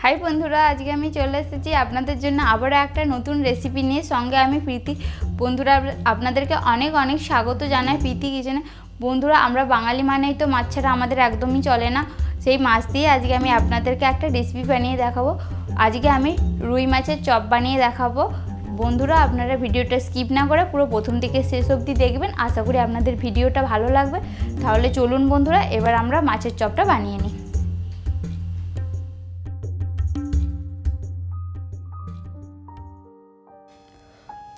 High বন্ধুরা, আজকে আমি চলে এসেছি আপনাদের জন্য আবারও একটা নতুন রেসিপি নিয়ে। সঙ্গে আমি প্রীতি। বন্ধুরা, আপনাদেরকে অনেক অনেক স্বাগত জানাই প্রীতি কিচেনে। বন্ধুরা, আমরা বাঙালি মানেই তো মাছ ছাড়া আমাদের একদমই চলে না। সেই মাছ দিয়ে আজকে আমি আপনাদেরকে একটা রেসিপি বানিয়ে দেখাবো। আজকে আমি রুই মাছের চপ বানিয়ে দেখাবো। বন্ধুরা, আপনারা ভিডিওটা স্কিপ না করে পুরো প্রথম থেকে শেষ অবধি দেখবেন। আশা করি আপনাদের ভিডিওটা ভালো লাগবে। তাহলে চলুন বন্ধুরা, এবার আমরা মাছের চপটা বানিয়ে নিই।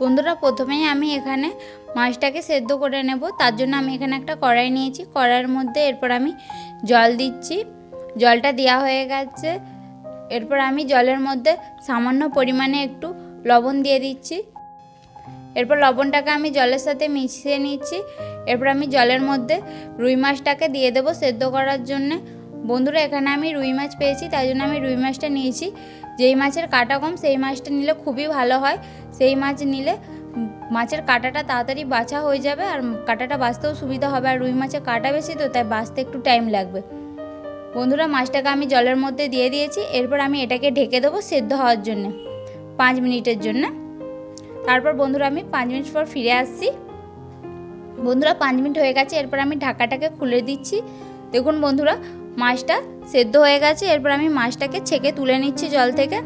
বন্ধুরা, প্রথমেই আমি এখানে মাছটাকে সেদ্ধ করে নেব। তার জন্য আমি এখানে একটা কড়াই নিয়েছি। কড়াইয়ের মধ্যে এরপর আমি জল দিচ্ছি। জলটা দেওয়া হয়ে গেছে। এরপর আমি জলের মধ্যে সামান্য পরিমাণে একটু লবণ দিয়ে দিচ্ছি। এরপর লবণটাকে আমি জলের সাথে মিশিয়ে নিচ্ছি। এরপর আমি জলের মধ্যে রুই মাছটাকে দিয়ে দেবো সেদ্ধ করার জন্যে। বন্ধুরা, এখানে আমি রুই মাছ পেয়েছি, তাই জন্য আমি রুই মাছটা নিয়েছি। যেই মাছের কাঁটা কম সেই মাছটা নিলে খুবই ভালো হয়। সেই মাছ নিলে মাছের কাঁটাটা তাড়াতাড়ি বাছা হয়ে যাবে, আর কাঁটাটা বাছতেও সুবিধা হবে। আর রুই মাছের কাঁটা বেশি তো, তাই বাছতে একটু টাইম লাগবে। বন্ধুরা, মাছটাকে আমি জলের মধ্যে দিয়ে দিয়েছি। এরপর আমি এটাকে ঢেকে দেবো সেদ্ধ হওয়ার জন্য 5 মিনিটের জন্য। তারপর বন্ধুরা, আমি 5 মিনিট পর ফিরে আসছি। বন্ধুরা, 5 মিনিট হয়ে গেছে। এরপর আমি ঢাকাটাকে খুলে দিচ্ছি। দেখুন বন্ধুরা, মাছটা সেদ্ধ হয়ে গেছে। এরপর আমি মাছটাকে ছেঁকে তুলে নিচ্ছি জল থেকে।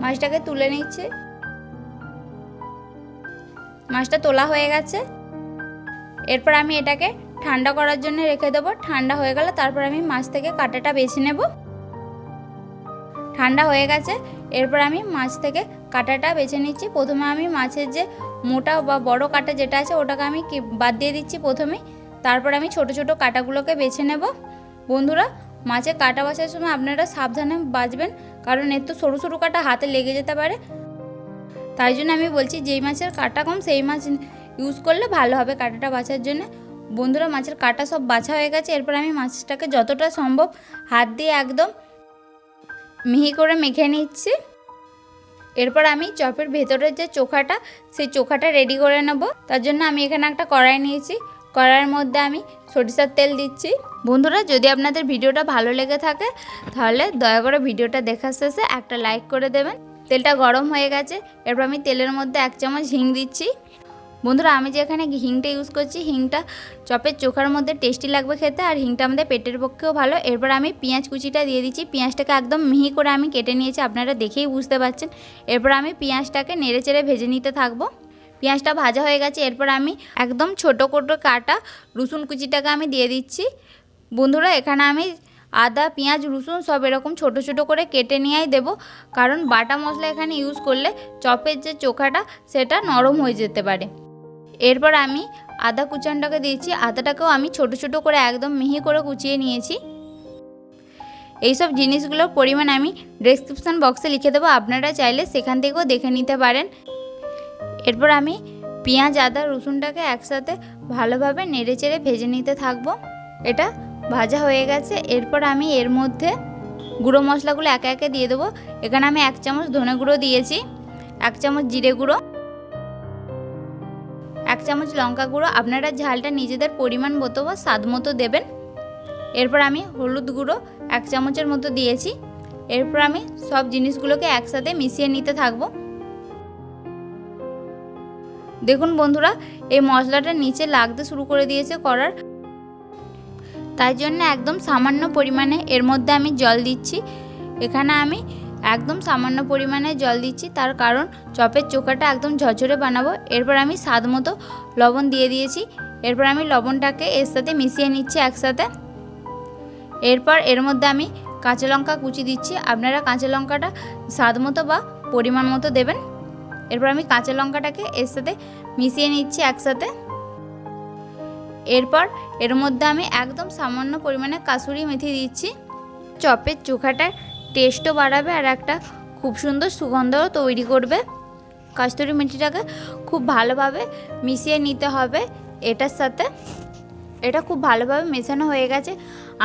মাছটাকে তুলে নিচ্ছি। মাছটা তোলা হয়ে গেছে। এরপর আমি এটাকে ঠান্ডা করার জন্য রেখে দেবো। ঠান্ডা হয়ে গেলে তারপর আমি মাছ থেকে কাঁটাটা বেছে নেব। ঠান্ডা হয়ে গেছে। এরপর আমি মাছ থেকে কাঁটাটা বেছে নিচ্ছি। প্রথমে আমি মাছের যে মোটা বা বড় কাঁটা যেটা আছে ওটাকে আমি বাদ দিয়ে দিচ্ছি প্রথমে। তারপর আমি ছোট ছোট কাঁটাগুলোকে বেছে নেব। বন্ধুরা, মাছের কাঁটা বাছার সময় আপনারা সাবধানে বাছবেন, কারণ এর তো সরু সরু কাঁটা হাতে লেগে যেতে পারে। তাই জন্য আমি বলছি, যেই মাছের কাঁটা কম সেই মাছ ইউজ করলে ভালো হবে কাঁটাটা বাছার জন্য। বন্ধুরা, মাছের কাঁটা সব বাছা হয়ে গেছে। এরপর আমি মাছটাকে যতটা সম্ভব হাত দিয়ে একদম মিহি করে মেখে নিচ্ছি। এরপর আমি চপের ভেতরের যে চোখাটা, সেই চোখাটা রেডি করে নেব। তার জন্য আমি এখানে একটা কড়াই নিয়েছি। কড়াইয়ের মধ্যে আমি সরিষার তেল দিচ্ছি। বন্ধুরা, যদি আপনাদের ভিডিওটা ভালো লেগে থাকে তাহলে দয়া করে ভিডিওটা দেখার শেষে একটা লাইক করে দেবেন। তেলটা গরম হয়ে গেছে। এরপর আমি তেলের মধ্যে 1 চামচ হিং দিচ্ছি। বন্ধুরা, আমি যে এখানে হিংটা ইউজ করছি, হিংটা চপের চোখার মধ্যে টেস্টি লাগবে খেতে, আর হিংটা আমাদের পেটের পক্ষেও ভালো। এরপর আমি পেঁয়াজ কুচিটা দিয়ে দিচ্ছি। পেঁয়াজটাকে একদম মিহি করে আমি কেটে নিয়েছি, আপনারা দেখেই বুঝতে পারছেন। এরপর আমি পেঁয়াজটাকে নেড়ে চেড়ে ভেজে নিতে থাকবো। পেঁয়াজটা ভাজা হয়ে গেছে। এরপর আমি একদম ছোটো ছোটো কাটা রসুন কুচিটাকে আমি দিয়ে দিচ্ছি। বন্ধুরা, এখানে আমি আদা, পেঁয়াজ, রসুন সব এরকম ছোট ছোট করে কেটে নিয়েই দেবো, কারণ বাটা মশলা এখানে ইউজ করলে চপের যে চোখাটা সেটা নরম হয়ে যেতে পারে। এরপর আমি আদা কুচানটাকে দিয়েছি। আদাটাকেও আমি ছোট ছোট করে একদম মিহি করে কুচিয়ে নিয়েছি। এইসব জিনিসগুলোর পরিমাণ আমি ডেসক্রিপশন বক্সে লিখে দেবো, আপনারা চাইলে সেখান থেকেও দেখে নিতে পারেন। এরপর আমি পেঁয়াজ, আদা, রসুনটাকে একসাথে ভালোভাবে নেড়ে চেড়ে ভেজে নিতে থাকবো। এটা ভাজা হয়ে গেছে। এরপর আমি এর মধ্যে গুঁড়ো মশলাগুলো একে একে দিয়ে দেবো। এখানে আমি 1 চামচ ধনে গুঁড়ো দিয়েছি, 1 চামচ জিরে গুঁড়ো, 1 চামচ লঙ্কা গুঁড়ো। আপনারা ঝালটা নিজেদের পরিমাণ মতো বা স্বাদ মতো দেবেন। এরপর আমি হলুদ গুঁড়ো 1 চামচের মতো দিয়েছি। এরপর আমি সব জিনিসগুলোকে একসাথে মিশিয়ে নিতে থাকবো। দেখুন বন্ধুরা, এই মশলাটা নিচে লাগতে শুরু করে দিয়েছে কড়ার, তাই জন্য একদম সামান্য পরিমাণে এর মধ্যে আমি জল দিচ্ছি। এখানে আমি একদম সামান্য পরিমাণে জল দিচ্ছি, তার কারণ চপের চোখাটা একদম ঝরঝরে বানাবো। এরপর আমি স্বাদ মতো লবণ দিয়ে দিয়েছি। এরপর আমি লবণটাকে এর সাথে মিশিয়ে নিচ্ছি একসাথে। এরপর এর মধ্যে আমি কাঁচা লঙ্কা কুচি দিচ্ছি। আপনারা কাঁচা লঙ্কাটা স্বাদ মতো বা পরিমাণ মতো দেবেন। এরপর আমি কাঁচা লঙ্কাটাকে এর সাথে মিশিয়ে নিচ্ছি একসাথে। এরপর এর মধ্যে আমি একদম সামান্য পরিমাণে কাসুরি মেথি দিচ্ছি। চপের চোখাটার টেস্টও বাড়াবে আর একটা খুব সুন্দর সুগন্ধও তৈরি করবে। কাসুরি মেথিটাকে খুব ভালোভাবে মিশিয়ে নিতে হবে এটার সাথে। এটা খুব ভালোভাবে মেশানো হয়ে গেছে।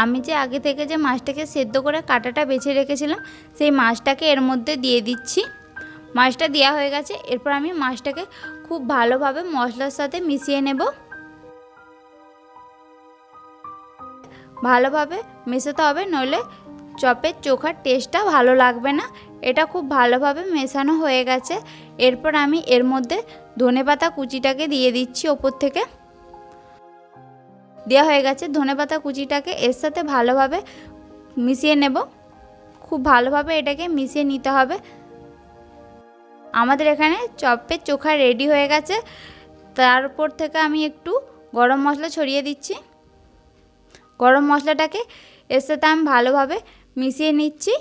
আমি যে আগে থেকে যে মাছটাকে সেদ্ধ করে কাঁটাটা বেছে রেখেছিলাম, সেই মাছটাকে এর মধ্যে দিয়ে দিচ্ছি। মাছটা দেওয়া হয়ে গেছে। এরপর আমি মাছটাকে খুব ভালোভাবে মশলার সাথে মিশিয়ে নেব। ভালোভাবে মেশাতে হবে, নইলে চপের চোখার টেস্টটা ভালো লাগবে না। এটা খুব ভালোভাবে মেশানো হয়ে গেছে। এরপর আমি এর মধ্যে ধনেপাতা কুচিটাকে দিয়ে দিচ্ছি ওপর থেকে। দেওয়া হয়ে গেছে। ধনেপাতা কুচিটাকে এর সাথে ভালোভাবে মিশিয়ে নেব। খুব ভালোভাবে এটাকে মিশিয়ে নিতে হবে। আমাদের এখানে চপের চোখা রেডি হয়ে গেছে। তারপর থেকে আমি একটু গরম মশলা ছড়িয়ে দিচ্ছি। গরম মশলাটাকে এর সাথে আমি ভালোভাবে মিশিয়ে নিচ্ছি।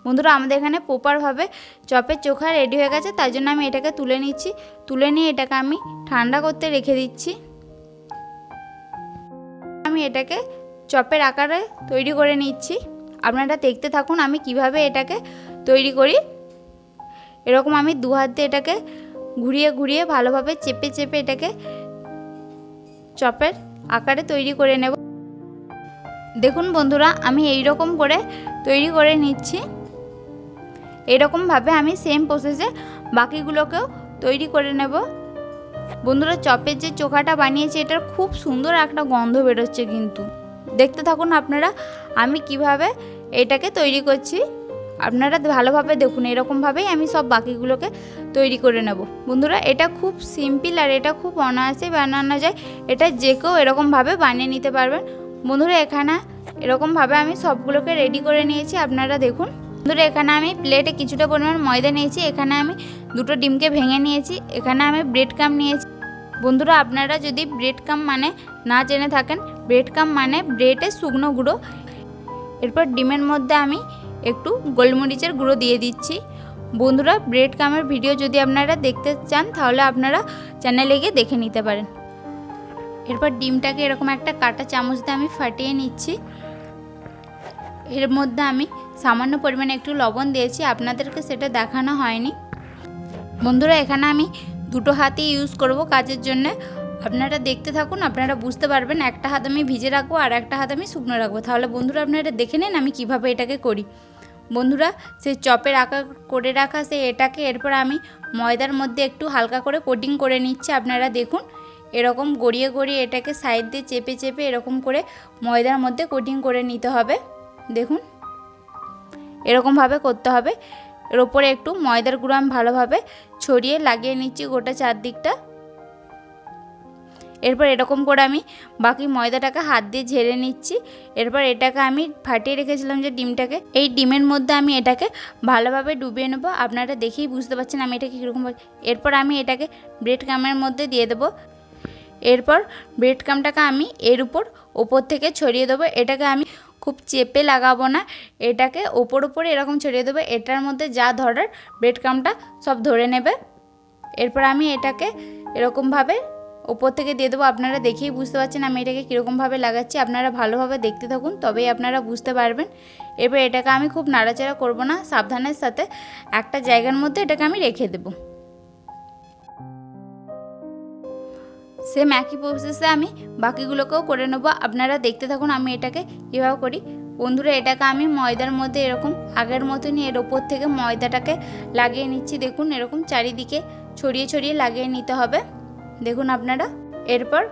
বন্ধুরা, আমাদের এখানে প্রপারভাবে চপের চোখা রেডি হয়ে গেছে, তাই জন্য আমি এটাকে তুলে নিচ্ছি। তুলে নিয়ে এটাকে আমি ঠান্ডা করতে রেখে দিচ্ছি। আমি এটাকে চপের আকারে তৈরি করে নিচ্ছি। আপনারা দেখতে থাকুন আমি কিভাবে এটাকে তৈরি করি। এরকম আমি দু হাত দিয়ে এটাকে ঘুরিয়ে ঘুরিয়ে ভালোভাবে চেপে চেপে এটাকে চপের আকারে তৈরি করে নেব। দেখুন বন্ধুরা, আমি এই রকম করে তৈরি করে নিচ্ছি। এরকমভাবে আমি সেম প্রসেসে বাকিগুলোকেও তৈরি করে নেব। বন্ধুরা, চপের যে চোখাটা বানিয়েছি এটার খুব সুন্দর একটা গন্ধ বেরোচ্ছে, কিন্তু দেখতে থাকুন আপনারা আমি কিভাবে এটাকে তৈরি করছি। আপনারা ভালোভাবে দেখুন। এরকমভাবেই আমি সব বাকিগুলোকে তৈরি করে নেব। বন্ধুরা, এটা খুব সিম্পল আর এটা খুব অনায়াসে বানানো যায়। এটা যে কেউ এরকমভাবে বানিয়ে নিতে পারবেন। বন্ধুরা, এখানে এরকমভাবে আমি সবগুলোকে রেডি করে নিয়েছি। আপনারা দেখুন। বন্ধুরা, এখানে আমি প্লেটে কিছুটা পরিমাণ ময়দা নিয়েছি। এখানে আমি দুটো ডিমকে ভেঙে নিয়েছি। এখানে আমি ব্রেড ক্রাম নিয়েছি। বন্ধুরা, আপনারা যদি ব্রেড ক্রাম মানে না জেনে থাকেন, ব্রেড ক্রাম মানে ব্রেডের শুকনো গুঁড়ো। এরপর ডিমের মধ্যে আমি একটু গোলমরিচের গুঁড়ো দিয়ে দিচ্ছি। বন্ধুরা, ব্রেড ক্রামের ভিডিও যদি আপনারা দেখতে চান তাহলে আপনারা চ্যানেলে গিয়ে দেখে নিতে পারেন। এরপর ডিমটাকে এরকম একটা কাঁটা চামচ দিয়ে আমি ফাটিয়ে নিচ্ছি। এর মধ্যে আমি সামান্য পরিমাণে একটু লবণ দিয়েছি, আপনাদেরকে সেটা দেখানো হয়নি। বন্ধুরা, এখানে আমি দুটো হাতই ইউজ করব কাজের জন্য। আপনারা দেখতে থাকুন, আপনারা বুঝতে পারবেন। একটা হাত আমি ভিজে রাখবো আর একটা হাত আমি শুকনো রাখবো। তাহলে বন্ধুরা আপনারা দেখে নিন আমি কিভাবে এটাকে করি। বন্ধুরা, সেই চপের আকার করে রাখা এটাকে এরপর আমি ময়দার মধ্যে একটু হালকা করে কোটিং করে নিচ্ছি। আপনারা দেখুন, এরকম গড়িয়ে গড়িয়ে এটাকে সাইড দিয়ে চেপে চেপে এরকম করে ময়দার মধ্যে কোটিং করে নিতে হবে। দেখুন, এরকমভাবে করতে হবে। এর ওপরে একটু ময়দার গুঁড়ো আমি ভালোভাবে ছড়িয়ে লাগিয়ে নিচ্ছি গোটা চারদিকটা। এরপর এরকম করে আমি বাকি ময়দাটাকে হাত দিয়ে ঝেড়ে নিচ্ছি। এরপর এটাকে আমি ফাটিয়ে রেখেছিলাম যে ডিমটাকে, এই ডিমের মধ্যে আমি এটাকে ভালোভাবে ডুবিয়ে নেবো। আপনারা দেখেই বুঝতে পারছেন আমি এটাকে কীরকম। এরপর আমি এটাকে ব্রেড ক্রামের মধ্যে দিয়ে দেবো। এরপর ব্রেড ক্রামটাকে আমি এর ওপর থেকে ছড়িয়ে দেবো। এটাকে আমি খুব চেপে লাগাবো না, এটাকে ওপরে এরকম ছড়িয়ে দেবো। এটার মধ্যে যা ধরার ব্রেড ক্রামটা সব ধরে নেবে। এরপর আমি এটাকে এরকমভাবে ওপর থেকে দিয়ে দেবো। আপনারা দেখেই বুঝতে পারছেন আমি এটাকে কীরকমভাবে লাগাচ্ছি। আপনারা ভালোভাবে দেখতে থাকুন, তবেই আপনারা বুঝতে পারবেন। এরপর এটাকে আমি খুব নাড়াচাড়া করব না, সাবধানের সাথে একটা জায়গার মধ্যে এটাকে আমি রেখে দেবো। সেম একই প্রসেসে আমি বাকিগুলোকেও করে নেবো। আপনারা দেখতে থাকুন আমি এটাকে কীভাবে করি। বন্ধুরা, এটাকে আমি ময়দার মধ্যে এরকম আগের মতনই এর ওপর থেকে ময়দাটাকে লাগিয়ে নিচ্ছি। দেখুন, এরকম চারিদিকে ছড়িয়ে ছড়িয়ে লাগিয়ে নিতে হবে। দেখুন আপনারা। এরপর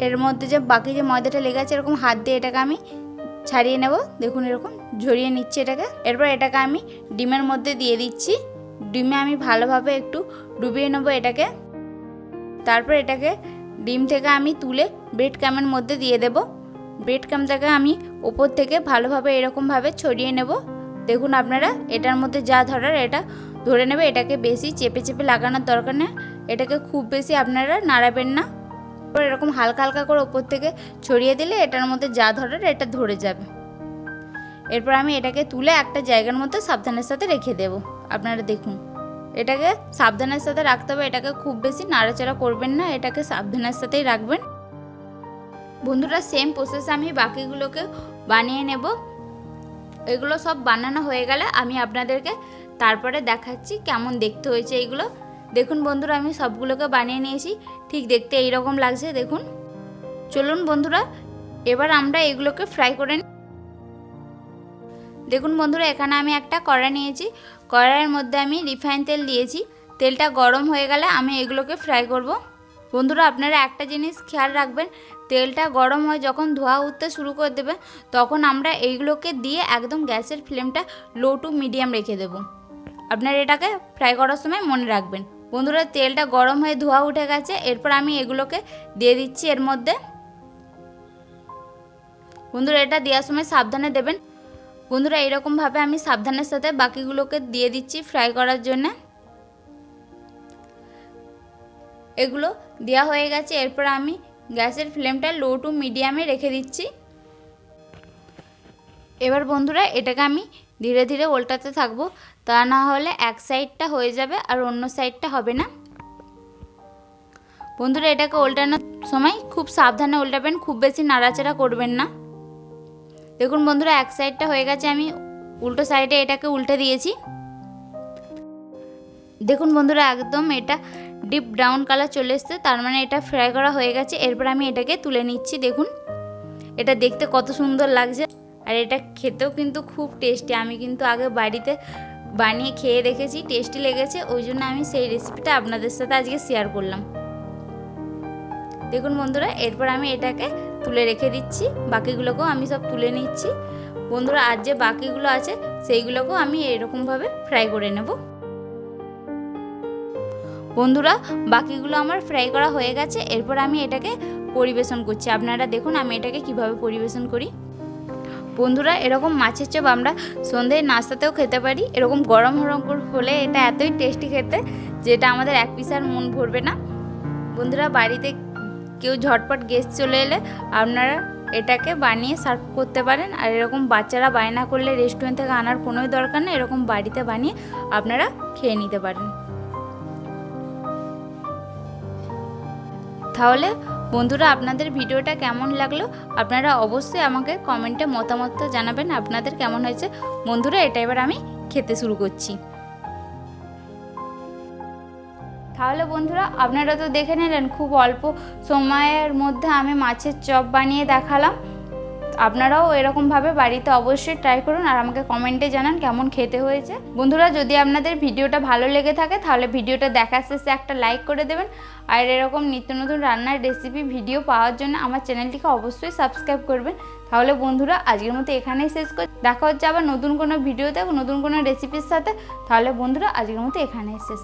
এর মধ্যে যে বাকি যে ময়দাটা লেগে আছে এরকম হাত দিয়ে এটাকে আমি ছাড়িয়ে নেব। দেখুন, এরকম ঝরিয়ে নিচ্ছি এটাকে। এরপর এটাকে আমি ডিমের মধ্যে দিয়ে দিচ্ছি। ডিমে আমি ভালোভাবে একটু ডুবিয়ে নেবো এটাকে। তারপর এটাকে ডিম থেকে আমি তুলে ব্রেড ক্রামের মধ্যে দিয়ে দেব। ব্রেড ক্রামটাকে আমি ওপর থেকে ভালোভাবে এরকমভাবে ছড়িয়ে নেব। দেখুন আপনারা, এটার মধ্যে যা ধরার এটা ধরে নেবে। এটাকে বেশি চেপে চেপে লাগানোর দরকার নেই, এটাকে খুব বেশি আপনারা নাড়াবেন না। এরপর এরকম হালকা হালকা করে ওপর থেকে ছড়িয়ে দিলে এটার মধ্যে যা ধরার এটা ধরে যাবে। এরপর আমি এটাকে তুলে একটা জায়গার মধ্যে সাবধানের সাথে রেখে দেব। আপনারা দেখুন, এটাকে সাবধানের সাথে রাখতে হবে। এটাকে খুব বেশি নাড়াচাড়া করবেন না, এটাকে সাবধানের সাথেই রাখবেন। বন্ধুরা, সেম প্রসেসে আমি বাকিগুলোকে বানিয়ে নেব। এগুলো সব বানানো হয়ে গেলে আমি আপনাদেরকে তারপরে দেখাচ্ছি কেমন দেখতে হয়েছে এইগুলো। দেখুন বন্ধুরা, আমি সবগুলোকে বানিয়ে নিয়েছি। ঠিক দেখতে এইরকম লাগছে। দেখুন, চলুন বন্ধুরা এবার আমরা এগুলোকে ফ্রাই করে নিই। দেখুন বন্ধুরা, এখানে আমি একটা কড়াই নিয়েছি। কড়াইয়ের মধ্যে আমি রিফাইন তেল দিয়েছি। তেলটা গরম হয়ে গেলে আমি এগুলোকে ফ্রাই করব। বন্ধুরা আপনারা একটা জিনিস খেয়াল রাখবেন, তেলটা গরম হয় যখন ধোয়া উঠতে শুরু করে দেবে তখন আমরা এইগুলোকে দিয়ে একদম গ্যাসের ফ্লেমটা লো টু মিডিয়াম রেখে দেব। আপনারা এটাকে ফ্রাই করার সময় মনে রাখবেন। বন্ধুরা তেলটা গরম হয়ে ধোয়া উঠে গেছে, এরপর আমি এগুলোকে দিয়ে দিচ্ছি এর মধ্যে। বন্ধুরা এটা দেওয়ার সময় সাবধানে দেবেন। বন্ধুরা এরকমভাবে আমি সাবধানের সাথে বাকিগুলোকে দিয়ে দিচ্ছি ফ্রাই করার জন্য। এগুলো দেওয়া হয়ে গেছে, এরপর আমি গ্যাসের ফ্লেমটা লো টু মিডিয়ামে রেখে দিচ্ছি। এবার বন্ধুরা এটাকে আমি ধীরে ধীরে উল্টাতে থাকবো, তা না হলে এক সাইডটা হয়ে যাবে আর অন্য সাইডটা হবে না। বন্ধুরা এটাকে উল্টানোর সময় খুব সাবধানে উল্টাবেন, খুব বেশি নাড়াচাড়া করবেন না। দেখুন বন্ধুরা এক সাইডটা হয়ে গেছে, আমি উল্টো সাইডে এটাকে উল্টে দিয়েছি। দেখুন বন্ধুরা একদম এটা ডিপ ব্রাউন কালার চলে এসছে, তার মানে এটা ফ্রাই করা হয়ে গেছে। এরপর আমি এটাকে তুলে নিচ্ছি। দেখুন এটা দেখতে কত সুন্দর লাগছে, আর এটা খেতেও কিন্তু খুব টেস্টি। আমি কিন্তু আগে বাড়িতে বানিয়ে খেয়ে দেখেছি, টেস্টি লেগেছে, ওই জন্য আমি সেই রেসিপিটা আপনাদের সাথে আজকে শেয়ার করলাম। দেখুন বন্ধুরা এরপর আমি এটাকে তুলে রেখে দিচ্ছি, বাকিগুলোকেও আমি সব তুলে নিচ্ছি। বন্ধুরা আর যে বাকিগুলো আছে সেইগুলোকেও আমি এরকমভাবে ফ্রাই করে নেব। বন্ধুরা বাকিগুলো আমার ফ্রাই করা হয়ে গেছে, এরপর আমি এটাকে পরিবেশন করছি। আপনারা দেখুন আমি এটাকে কিভাবে পরিবেশন করি। বন্ধুরা এরকম মাছের চপ আমরা সন্ধ্যের নাস্তাতেও খেতে পারি। এরকম গরম গরম হলে এটা এতই টেস্টি খেতে, যেটা আমাদের এক পিস আর মন ভরবে না। বন্ধুরা বাড়িতে কেউ ঝটপট গেস্ট চলে এলে আপনারা এটাকে বানিয়ে সার্ভ করতে পারেন। আর এরকম বাচ্চারা বায়না করলে রেস্টুরেন্ট থেকে আনার কোনোই দরকার নেই, এরকম বাড়িতে বানিয়ে আপনারা খেয়ে নিতে পারেন। তাহলে বন্ধুরা আপনাদের ভিডিওটা কেমন লাগলো আপনারা অবশ্যই আমাকে কমেন্টে মতামতটা জানাবেন, আপনাদের কেমন হয়েছে। বন্ধুরা এটা এবার আমি খেতে শুরু করছি। তাহলে বন্ধুরা আপনারা তো দেখে নিলেন, খুব অল্প সময়ের মধ্যে আমি মাছের চপ বানিয়ে দেখালাম। আপনারাও এরকমভাবে বাড়িতে অবশ্যই ট্রাই করুন আর আমাকে কমেন্টে জানান কেমন খেতে হয়েছে। বন্ধুরা যদি আপনাদের ভিডিওটা ভালো লেগে থাকে তাহলে ভিডিওটা দেখার শেষে একটা লাইক করে দেবেন। আর এরকম নিত্য নতুন রান্নার রেসিপি ভিডিও পাওয়ার জন্য আমার চ্যানেলটিকে অবশ্যই সাবস্ক্রাইব করবেন। তাহলে বন্ধুরা আজকের মতো এখানেই শেষ করি, দেখা হচ্ছে আবার নতুন কোনো ভিডিওতে নতুন কোনো রেসিপির সাথে। তাহলে বন্ধুরা আজকের মতো এখানেই শেষ।